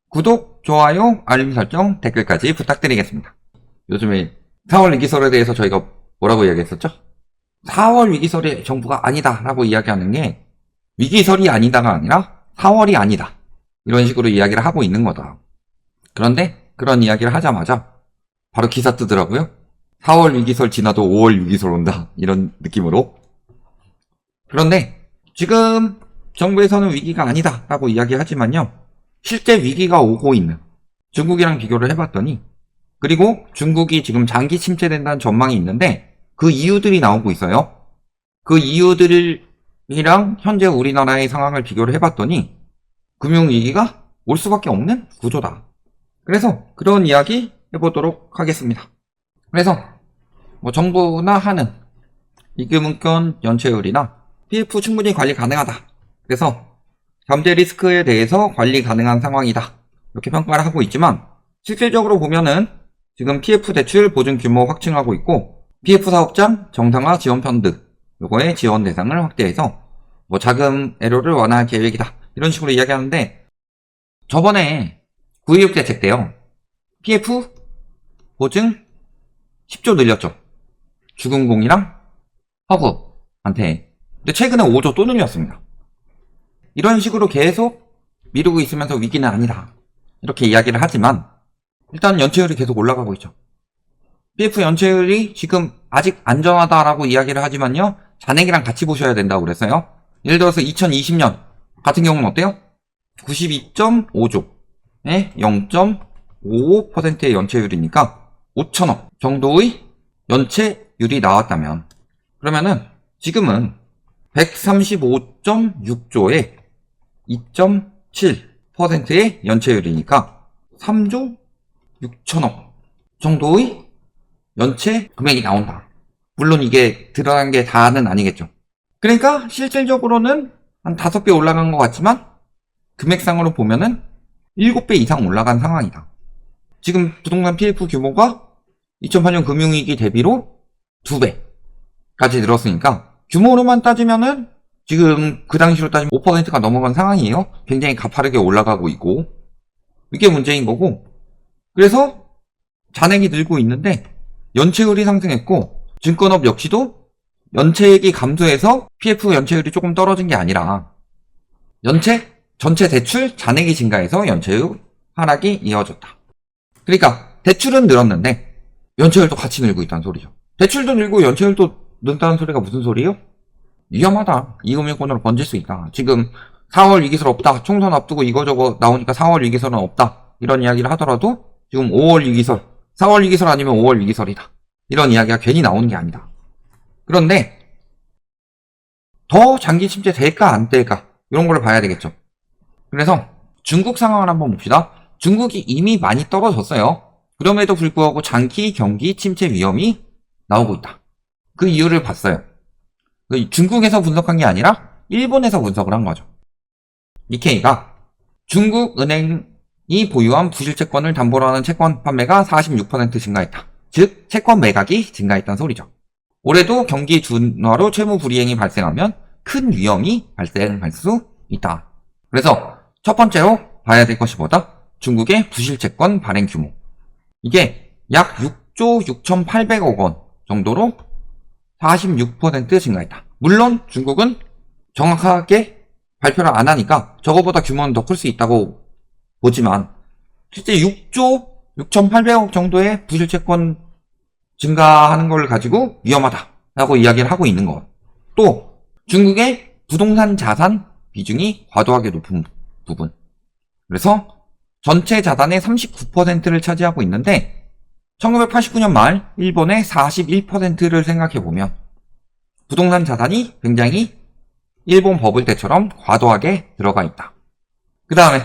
구독, 좋아요, 알림 설정, 댓글까지 부탁드리겠습니다. 요즘에 4월 위기설에 대해서 저희가 뭐라고 이야기했었죠? 4월 위기설이 정부가 아니다 라고 이야기하는 게 위기설이 아니다가 아니라 4월이 아니다 이런 식으로 이야기를 하고 있는 거다. 그런데 그런 이야기를 하자마자 바로 기사 뜨더라고요. 4월 위기설 지나도 5월 위기설 온다 이런 느낌으로. 그런데 지금 정부에서는 위기가 아니다 라고 이야기하지만요, 실제 위기가 오고 있는 중국이랑 비교를 해봤더니, 그리고 중국이 지금 장기 침체된다는 전망이 있는데 그 이유들이 나오고 있어요. 그 이유들이랑 현재 우리나라의 상황을 비교를 해봤더니 금융위기가 올 수밖에 없는 구조다. 그래서 그런 이야기 해보도록 하겠습니다. 그래서 정부나 하는 이금융권 연체율이나 PF 충분히 관리 가능하다. 그래서 잠재 리스크에 대해서 관리 가능한 상황이다. 이렇게 평가를 하고 있지만 실질적으로 보면은 지금 PF 대출 보증 규모 확충하고 있고, PF 사업장 정상화 지원 펀드 요거의 지원 대상을 확대해서 자금 애로를 완화할 계획이다. 이런 식으로 이야기하는데, 저번에 9.16 대책 때요, PF 보증 10조 늘렸죠. 주금공이랑 허브한테. 근데 최근에 5조 또 늘렸습니다. 이런 식으로 계속 미루고 있으면서 위기는 아니다 이렇게 이야기를 하지만, 일단 연체율이 계속 올라가고 있죠. PF 연체율이 지금 아직 안전하다라고 이야기를 하지만요, 잔액이랑 같이 보셔야 된다고 그랬어요. 예를 들어서 2020년 같은 경우는 어때요? 92.5조에 0.55%의 연체율이니까 5천억 정도의 연체율이 나왔다면, 그러면은 지금은 135.6조에 2.7%의 연체율이니까 3조 6천억 정도의 연체 금액이 나온다. 물론 이게 드러난 게 다는 아니겠죠. 그러니까 실질적으로는 한 5배 올라간 것 같지만 금액상으로 보면은 7배 이상 올라간 상황이다. 지금 부동산 PF 규모가 2008년 금융위기 대비로 2배까지 늘었으니까 규모로만 따지면은 지금 그 당시로 따지면 5%가 넘어간 상황이에요. 굉장히 가파르게 올라가고 있고, 이게 문제인 거고, 그래서 잔액이 늘고 있는데 연체율이 상승했고, 증권업 역시도 연체액이 감소해서 PF 연체율이 조금 떨어진 게 아니라 전체 대출 잔액이 증가해서 연체율 하락이 이어졌다. 그러니까 대출은 늘었는데 연체율도 같이 늘고 있다는 소리죠. 대출도 늘고 연체율도 는다는 소리가 무슨 소리예요? 위험하다. 이금융권으로 번질 수 있다. 지금 4월 위기설 없다. 총선 앞두고 이거저거 나오니까 4월 위기설은 없다. 이런 이야기를 하더라도 지금 5월 위기설, 4월 위기설 아니면 5월 위기설이다. 이런 이야기가 괜히 나오는 게 아니다. 그런데 더 장기 침체 될까 안 될까 이런 걸 봐야 되겠죠. 그래서 중국 상황을 한번 봅시다. 중국이 이미 많이 떨어졌어요. 그럼에도 불구하고 장기 경기 침체 위험이 나오고 있다. 그 이유를 봤어요. 중국에서 분석한 게 아니라 일본에서 분석을 한 거죠. 니케이가 중국 은행이 보유한 부실채권을 담보로 하는 채권 판매가 46% 증가했다. 즉 채권 매각이 증가했다는 소리죠. 올해도 경기 둔화로 채무 불이행이 발생하면 큰 위험이 발생할 수 있다. 그래서 첫 번째로 봐야 될 것이 뭐다? 중국의 부실채권 발행 규모. 이게 약 6조 6,800억 원 정도로 46% 증가했다. 물론 중국은 정확하게 발표를 안 하니까 저거보다 규모는 더 클 수 있다고 보지만, 실제 6조 6,800억 정도의 부실채권 증가하는 걸 가지고 위험하다라고 이야기를 하고 있는 것. 또 중국의 부동산 자산 비중이 과도하게 높은 부분. 그래서 전체 자산의 39%를 차지하고 있는데 1989년 말 일본의 41%를 생각해보면 부동산 자산이 굉장히 일본 버블 때처럼 과도하게 들어가 있다. 그 다음에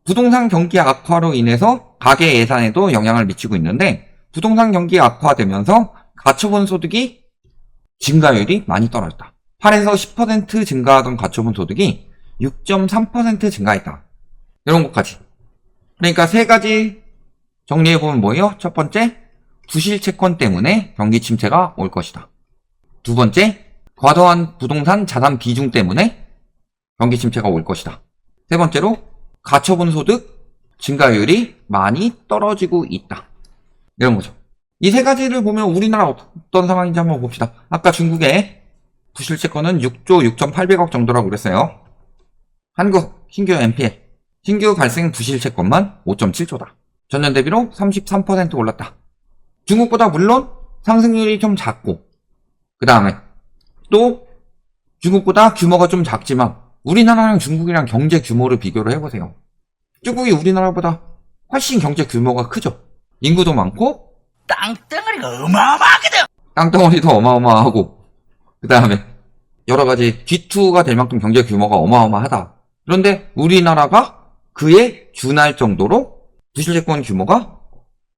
부동산 경기 악화로 인해서 가계 예산에도 영향을 미치고 있는데, 부동산 경기 악화되면서 가처분 소득이 증가율이 많이 떨어졌다. 8에서 10% 증가하던 가처분 소득이 6.3% 증가했다. 이런 것까지. 그러니까 세 가지 정리해보면 뭐예요? 첫 번째, 부실채권 때문에 경기 침체가 올 것이다. 두 번째, 과도한 부동산 자산 비중 때문에 경기 침체가 올 것이다. 세 번째로, 가처분 소득 증가율이 많이 떨어지고 있다. 이런 거죠. 이 세 가지를 보면 우리나라 어떤 상황인지 한번 봅시다. 아까 중국의 부실채권은 6조 6,800억 정도라고 그랬어요. 한국 신규 NPL, 신규 발생 부실채권만 5.7조다. 전년 대비로 33% 올랐다. 중국보다 물론 상승률이 좀 작고, 그 다음에 또 중국보다 규모가 좀 작지만 우리나라랑 중국이랑 경제 규모를 비교를 해보세요. 중국이 우리나라보다 훨씬 경제 규모가 크죠. 인구도 많고 땅덩어리가 어마어마하거든. 땅덩어리도 어마어마하고, 그 다음에 여러가지 G2가 될 만큼 경제 규모가 어마어마하다. 그런데 우리나라가 그에 준할 정도로 부실채권 규모가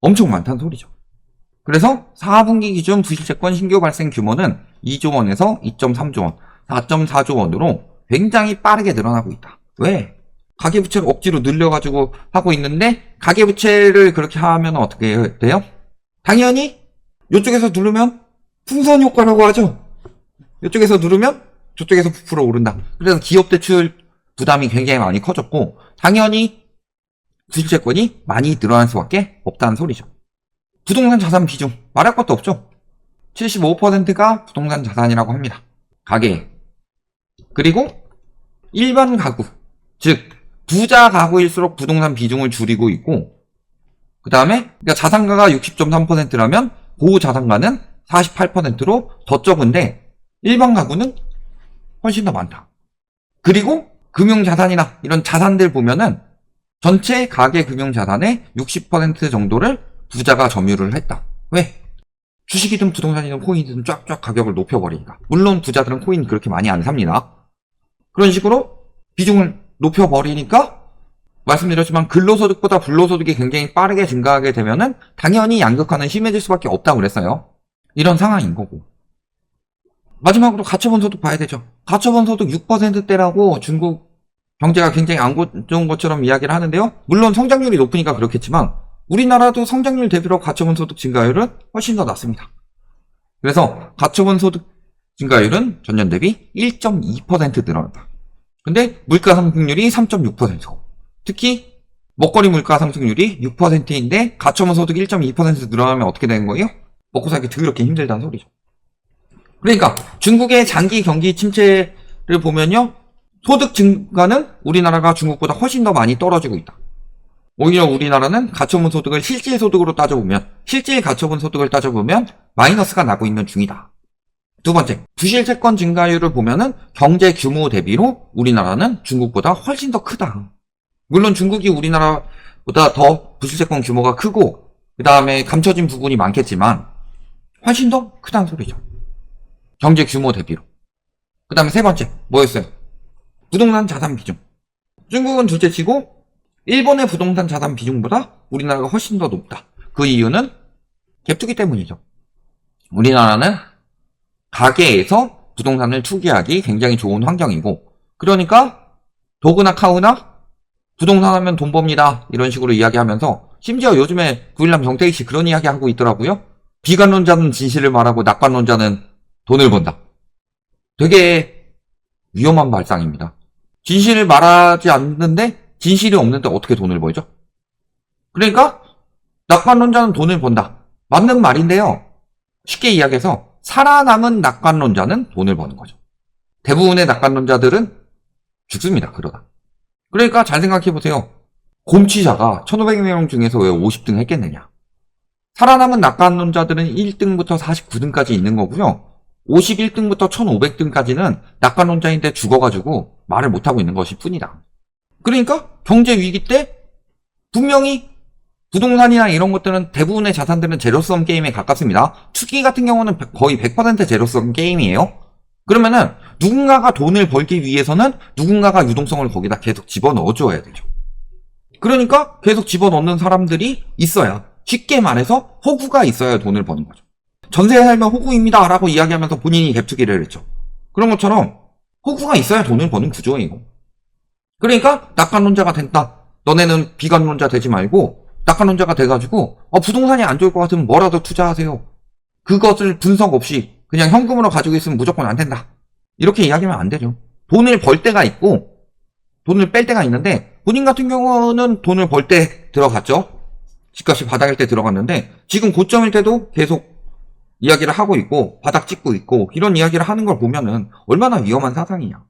엄청 많다는 소리죠. 그래서 4분기 기준 부실채권 신규 발생 규모는 2조 원에서 2.3조 원, 4.4조 원으로 굉장히 빠르게 늘어나고 있다. 왜? 가계부채를 억지로 늘려가지고 하고 있는데, 가계부채를 그렇게 하면 어떻게 돼요? 당연히 이쪽에서 누르면 풍선 효과라고 하죠. 이쪽에서 누르면 저쪽에서 부풀어 오른다. 그래서 기업 대출 부담이 굉장히 많이 커졌고, 당연히 부실채권이 많이 늘어날 수밖에 없다는 소리죠. 부동산 자산 비중 말할 것도 없죠. 75%가 부동산 자산이라고 합니다. 가계. 그리고 일반 가구, 즉 부자 가구일수록 부동산 비중을 줄이고 있고, 그 다음에 그러니까 자산가가 60.3%라면 고자산가는 48%로 더 적은데 일반 가구는 훨씬 더 많다. 그리고 금융자산이나 이런 자산들 보면은 전체 가계 금융자산의 60% 정도를 부자가 점유를 했다. 왜? 주식이든 부동산이든 코인이든 쫙쫙 가격을 높여버리니까. 물론 부자들은 코인 그렇게 많이 안 삽니다. 그런 식으로 비중을 높여버리니까 말씀드렸지만 근로소득보다 불로소득이 굉장히 빠르게 증가하게 되면은 당연히 양극화는 심해질 수밖에 없다고 그랬어요. 이런 상황인 거고. 마지막으로 가처분 소득 봐야 되죠. 가처분 소득 6%대라고 중국 경제가 굉장히 안 좋은 것처럼 이야기를 하는데요. 물론 성장률이 높으니까 그렇겠지만 우리나라도 성장률 대비로 가처분 소득 증가율은 훨씬 더 낮습니다. 그래서 가처분 소득 증가율은 전년 대비 1.2% 늘어났다. 근데 물가 상승률이 3.6%고, 특히 먹거리 물가 상승률이 6%인데 가처분 소득 1.2% 늘어나면 어떻게 되는 거예요? 먹고 살기 더럽게 힘들다는 소리죠. 그러니까 중국의 장기 경기 침체를 보면요, 소득 증가는 우리나라가 중국보다 훨씬 더 많이 떨어지고 있다. 오히려 우리나라는 가처분 소득을 실질 소득으로 따져보면, 실질 가처분 소득을 따져보면 마이너스가 나고 있는 중이다. 두 번째, 부실채권 증가율을 보면은 경제 규모 대비로 우리나라는 중국보다 훨씬 더 크다. 물론 중국이 우리나라보다 더 부실채권 규모가 크고 그 다음에 감춰진 부분이 많겠지만 훨씬 더 크다는 소리죠. 경제 규모 대비로. 그 다음에 세 번째 뭐였어요? 부동산 자산 비중. 중국은 둘째치고 일본의 부동산 자산 비중보다 우리나라가 훨씬 더 높다. 그 이유는 갭투기 때문이죠. 우리나라는 가계에서 부동산을 투기하기 굉장히 좋은 환경이고, 그러니까 도구나 카우나 부동산 하면 돈 법니다 이런 식으로 이야기하면서, 심지어 요즘에 9.13 정태희씨 그런 이야기 하고 있더라고요. 비관론자는 진실을 말하고 낙관론자는 돈을 번다. 되게 위험한 발상입니다. 진실을 말하지 않는데 진실이 없는데 어떻게 돈을 벌죠? 그러니까 낙관론자는 돈을 번다. 맞는 말인데요. 쉽게 이야기해서 살아남은 낙관론자는 돈을 버는 거죠. 대부분의 낙관론자들은 죽습니다. 그러다. 그러니까 잘 생각해보세요. 곰취자가 1500명 중에서 왜 50등 했겠느냐. 살아남은 낙관론자들은 1등부터 49등까지 있는 거고요. 51등부터 1500등까지는 낙관론자인데 죽어가지고 말을 못하고 있는 것일 뿐이다. 그러니까 경제 위기 때 분명히 부동산이나 이런 것들은 대부분의 자산들은 제로섬 게임에 가깝습니다. 투기 같은 경우는 거의 100% 제로섬 게임이에요. 그러면은 누군가가 돈을 벌기 위해서는 누군가가 유동성을 거기다 계속 집어넣어줘야 되죠. 그러니까 계속 집어넣는 사람들이 있어야, 쉽게 말해서 호구가 있어야 돈을 버는 거죠. 전세에 살면 호구입니다 라고 이야기하면서 본인이 갭투기를 했죠. 그런 것처럼 호구가 있어야 돈을 버는 구조예요. 그러니까 낙관론자가 된다. 너네는 비관론자 되지 말고 낙관론자가 돼가지고 부동산이 안 좋을 것 같으면 뭐라도 투자하세요. 그것을 분석 없이 그냥 현금으로 가지고 있으면 무조건 안 된다. 이렇게 이야기하면 안 되죠. 돈을 벌 때가 있고 돈을 뺄 때가 있는데 본인 같은 경우는 돈을 벌 때 들어갔죠. 집값이 바닥일 때 들어갔는데 지금 고점일 때도 계속 이야기를 하고 있고 바닥 찍고 있고 이런 이야기를 하는 걸 보면은 얼마나 위험한 사상이냐.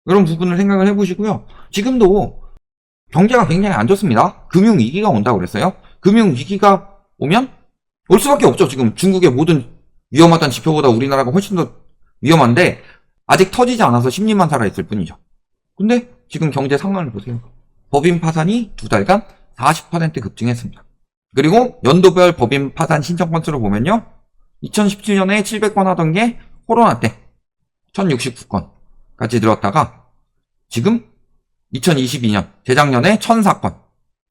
이런 부분을 생각을 해보시고요. 지금도 경제가 굉장히 안 좋습니다. 금융위기가 온다고 그랬어요. 금융위기가 오면 올 수밖에 없죠. 지금 중국의 모든 위험하다는 지표보다 우리나라가 훨씬 더 위험한데 아직 터지지 않아서 심리만 살아있을 뿐이죠. 근데 지금 경제 상황을 보세요. 법인 파산이 2달간 40% 급증했습니다. 그리고 연도별 법인 파산 신청 건수를 보면요. 2017년에 700건 하던 게 코로나 때 1069건까지 늘었다가 지금 2022년 재작년에 1004건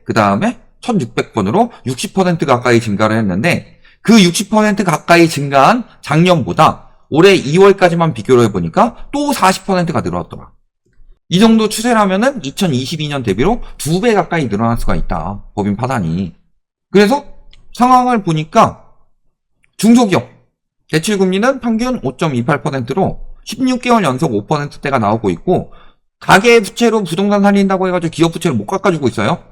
그 다음에 1600건으로 60% 가까이 증가를 했는데 그 60% 가까이 증가한 작년보다 올해 2월까지만 비교를 해보니까 또 40%가 늘었더라. 이 정도 추세라면은 2022년 대비로 2배 가까이 늘어날 수가 있다. 법인 파산이. 그래서 상황을 보니까 중소기업 대출금리는 평균 5.28%로 16개월 연속 5%대가 나오고 있고 가계 부채로 부동산 살린다고 해가지고 기업 부채를 못 깎아주고 있어요.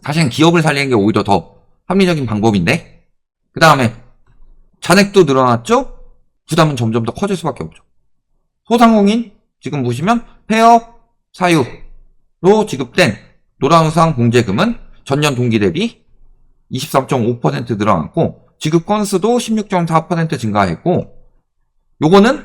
사실은 기업을 살리는 게 오히려 더 합리적인 방법인데 그 다음에 잔액도 늘어났죠. 부담은 점점 더 커질 수밖에 없죠. 소상공인 지금 보시면 폐업 사유로 지급된 노란우산 공제금은 전년 동기 대비 23.5% 늘어났고 지급 건수도 16.4% 증가했고 요거는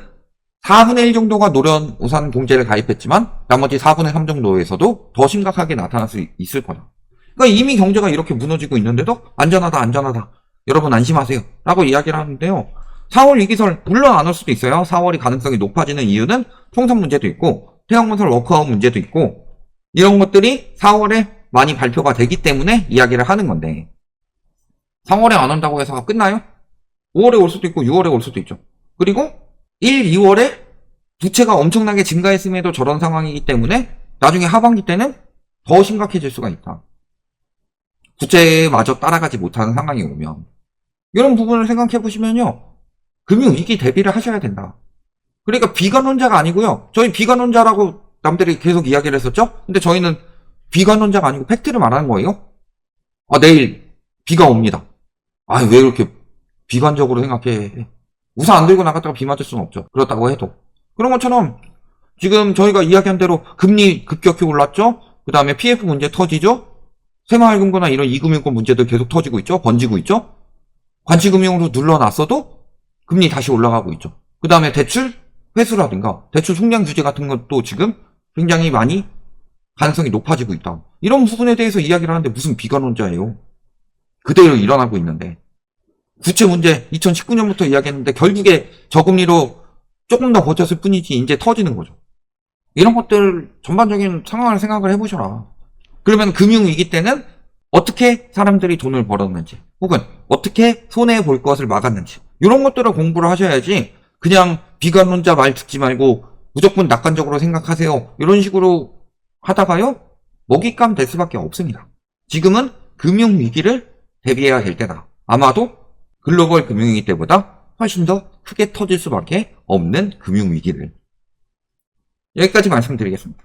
4분의 1 정도가 노란우산 공제를 가입했지만 나머지 4분의 3 정도에서도 더 심각하게 나타날 수 있을 거다. 그러니까 이미 경제가 이렇게 무너지고 있는데도 안전하다 여러분 안심하세요 라고 이야기를 하는데요. 4월 위기설 물론 안 올 수도 있어요. 4월이 가능성이 높아지는 이유는 총선 문제도 있고 태양건설 워크아웃 문제도 있고 이런 것들이 4월에 많이 발표가 되기 때문에 이야기를 하는 건데 3월에 안 온다고 해서 끝나요? 5월에 올 수도 있고 6월에 올 수도 있죠. 그리고 1, 2월에 부채가 엄청나게 증가했음에도 저런 상황이기 때문에 나중에 하반기 때는 더 심각해질 수가 있다. 부채마저 따라가지 못하는 상황이 오면 이런 부분을 생각해 보시면요. 금융위기 대비를 하셔야 된다. 그러니까 비관론자가 아니고요. 저희 비관론자라고 남들이 계속 이야기를 했었죠. 근데 저희는 비관론자가 아니고 팩트를 말하는 거예요. 내일 비가 옵니다. 왜 이렇게 비관적으로 생각해. 우산 안 들고 나갔다가 비 맞을 수는 없죠. 그렇다고 해도. 그런 것처럼 지금 저희가 이야기한 대로 금리 급격히 올랐죠. 그 다음에 PF 문제 터지죠. 새마을금고나 이런 이금융권 문제들 계속 터지고 있죠. 번지고 있죠. 관치금융으로 눌러놨어도 금리 다시 올라가고 있죠. 그 다음에 대출 회수라든가 대출 속량 규제 같은 것도 지금 굉장히 많이 가능성이 높아지고 있다. 이런 부분에 대해서 이야기를 하는데 무슨 비관론자예요. 그대로 일어나고 있는데 부채 문제 2019년부터 이야기했는데 결국에 저금리로 조금 더 버텼을 뿐이지 이제 터지는 거죠. 이런 것들 전반적인 상황을 생각을 해보셔라. 그러면 금융위기 때는 어떻게 사람들이 돈을 벌었는지 혹은 어떻게 손해볼 것을 막았는지 이런 것들을 공부를 하셔야지 그냥 비관론자 말 듣지 말고 무조건 낙관적으로 생각하세요. 이런 식으로 하다가요. 먹잇감 될 수밖에 없습니다. 지금은 금융위기를 대비해야 될 때다. 아마도 글로벌 금융위기 때보다 훨씬 더 크게 터질 수밖에 없는 금융위기를. 여기까지 말씀드리겠습니다.